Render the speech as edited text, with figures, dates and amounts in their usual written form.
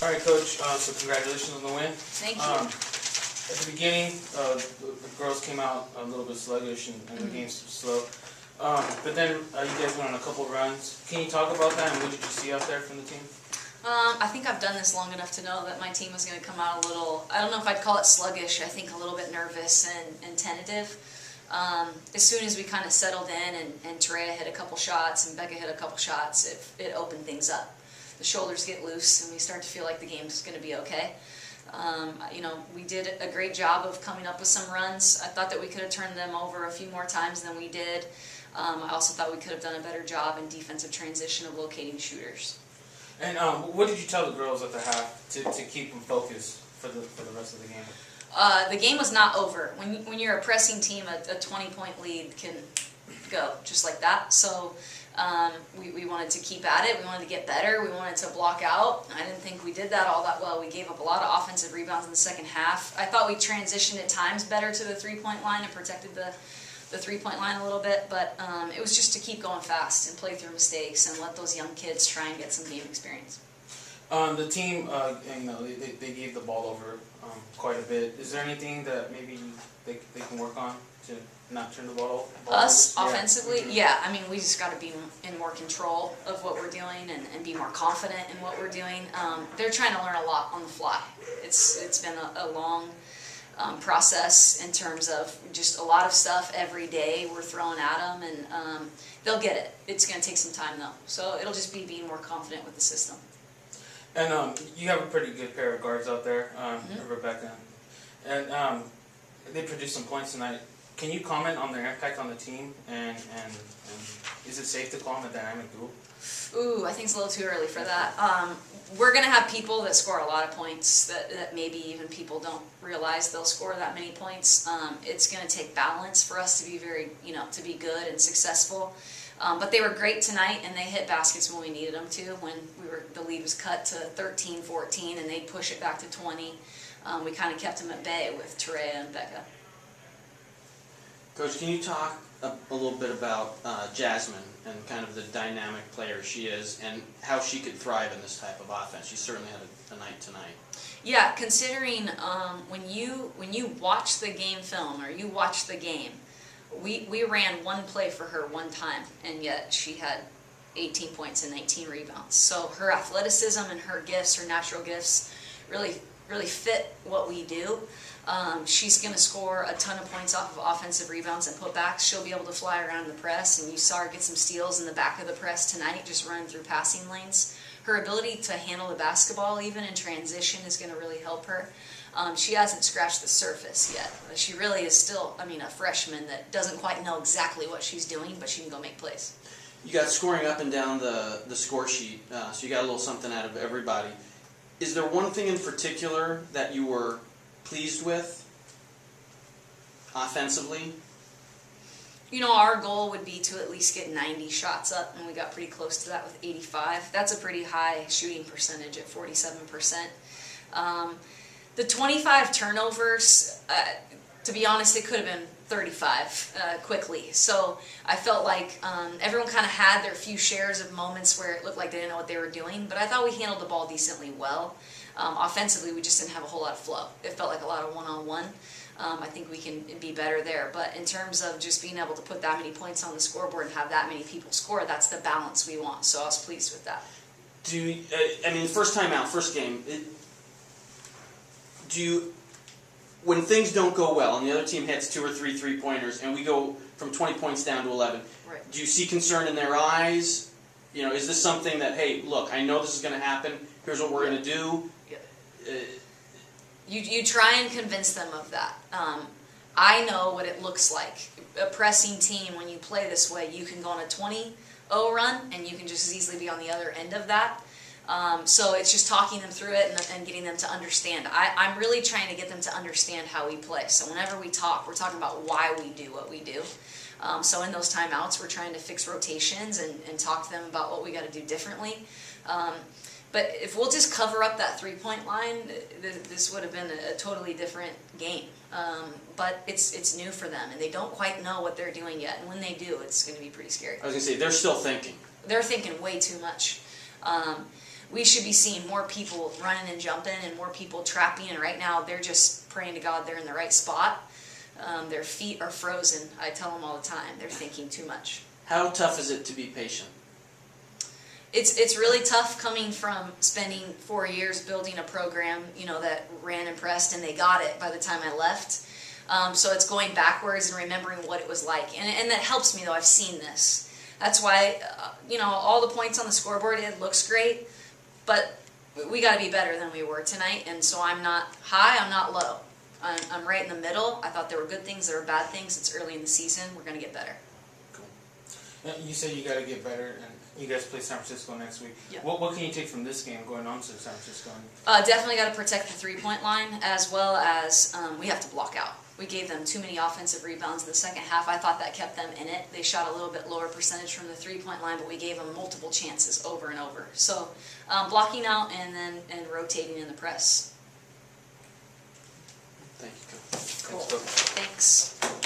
All right, Coach. So congratulations on the win. Thank you. At the beginning, the girls came out a little bit sluggish and the game's slow. But then you guys went on a couple runs. Can you talk about that and what did you see out there from the team? I think I've done this long enough to know that my team was going to come out a little, I don't know if I'd call it sluggish, I think a little bit nervous and tentative. As soon as we kind of settled in and Terea hit a couple shots and Becca hit a couple shots, it opened things up. The shoulders get loose and we start to feel like the game's going to be okay. We did a great job of coming up with some runs. I thought that we could have turned them over a few more times than we did. I also thought we could have done a better job in defensive transition of locating shooters. And what did you tell the girls at the half to keep them focused for the rest of the game? The game was not over. When you're a pressing team, a 20-point lead can go just like that. So we wanted to keep at it. We wanted to get better. We wanted to block out. I didn't think we did that all that well. We gave up a lot of offensive rebounds in the second half. I thought we transitioned at times better to the three-point line and protected the three-point line a little bit, but it was just to keep going fast and play through mistakes and let those young kids try and get some game experience. The team, they gave the ball over quite a bit. Is there anything that maybe they can work on to not turn the ball over? Us, offensively? Yeah, I mean, we just got to be in more control of what we're doing and be more confident in what we're doing. They're trying to learn a lot on the fly. It's been a long process in terms of just a lot of stuff every day we're throwing at them, and they'll get it. It's going to take some time, though. So it'll just be being more confident with the system. And you have a pretty good pair of guards out there, Rebecca. And they produced some points tonight. Can you comment on their impact on the team? And is it safe to call them a dynamic group? Ooh, I think it's a little too early for that. We're going to have people that score a lot of points that maybe even people don't realize they'll score that many points. It's going to take balance for us to be to be good and successful. But they were great tonight, and they hit baskets when we needed them to. When the lead was cut to 13, 14, and they'd push it back to 20. We kind of kept them at bay with Terea and Becca. Coach, can you talk a little bit about Jasmine and kind of the dynamic player she is and how she could thrive in this type of offense? She certainly had a night tonight. Yeah, considering when you watch the game film or you watch the game, we ran one play for her one time, and yet she had 18 points and 19 rebounds. So her athleticism and her gifts, her natural gifts, really fit what we do. She's going to score a ton of points off of offensive rebounds and putbacks. She'll be able to fly around the press, and you saw her get some steals in the back of the press tonight, just running through passing lanes. Her ability to handle the basketball, even in transition, is going to really help her. She hasn't scratched the surface yet. She really is still, a freshman that doesn't quite know exactly what she's doing, but she can go make plays. You got scoring up and down the score sheet, so you got a little something out of everybody. Is there one thing in particular that you were pleased with offensively? Our goal would be to at least get 90 shots up, and we got pretty close to that with 85. That's a pretty high shooting percentage at 47%. The 25 turnovers, to be honest, it could have been 35 quickly. So I felt like everyone kind of had their few shares of moments where it looked like they didn't know what they were doing, but I thought we handled the ball decently well. Offensively, we just didn't have a whole lot of flow. It felt like a lot of one-on-one. I think we can be better there. But in terms of just being able to put that many points on the scoreboard and have that many people score, that's the balance we want. So I was pleased with that. First time out, first game, when things don't go well and the other team hits 2 or 3 three-pointers and we go from 20 points down to 11, right, do you see concern in their eyes? Is this something that, hey, look, I know this is going to happen, here's what we're going to do? You try and convince them of that. I know what it looks like. A pressing team, when you play this way, you can go on a 20-0 run and you can just as easily be on the other end of that. So it's just talking them through it and getting them to understand. I'm really trying to get them to understand how we play. So whenever we talk, we're talking about why we do what we do. So in those timeouts, we're trying to fix rotations and talk to them about what we got to do differently. But if we'll just cover up that three-point line, this would have been a totally different game. But it's new for them, and they don't quite know what they're doing yet. And when they do, it's going to be pretty scary. I was going to say, they're still thinking. They're thinking way too much. we should be seeing more people running and jumping and more people trapping, and right now they're just praying to God they're in the right spot. Their feet are frozen. I tell them all the time, they're thinking too much. How tough is it to be patient? It's really tough coming from spending 4 years building a program, that ran and pressed, and they got it by the time I left. So it's going backwards and remembering what it was like. And that helps me, though. I've seen this. That's why, all the points on the scoreboard, it looks great, but we got to be better than we were tonight. And so I'm not high, I'm not low. I'm right in the middle. I thought there were good things, there were bad things. It's early in the season. We're going to get better. Cool. You said you got to get better, and you guys play San Francisco next week. Yep. What can you take from this game going on to San Francisco? Definitely got to protect the three-point line, as well as we have to block out. We gave them too many offensive rebounds in the second half. I thought that kept them in it. They shot a little bit lower percentage from the three-point line, but we gave them multiple chances over and over. So blocking out and rotating in the press. Thank you, Coach. Cool. Thanks, Coach. Thanks.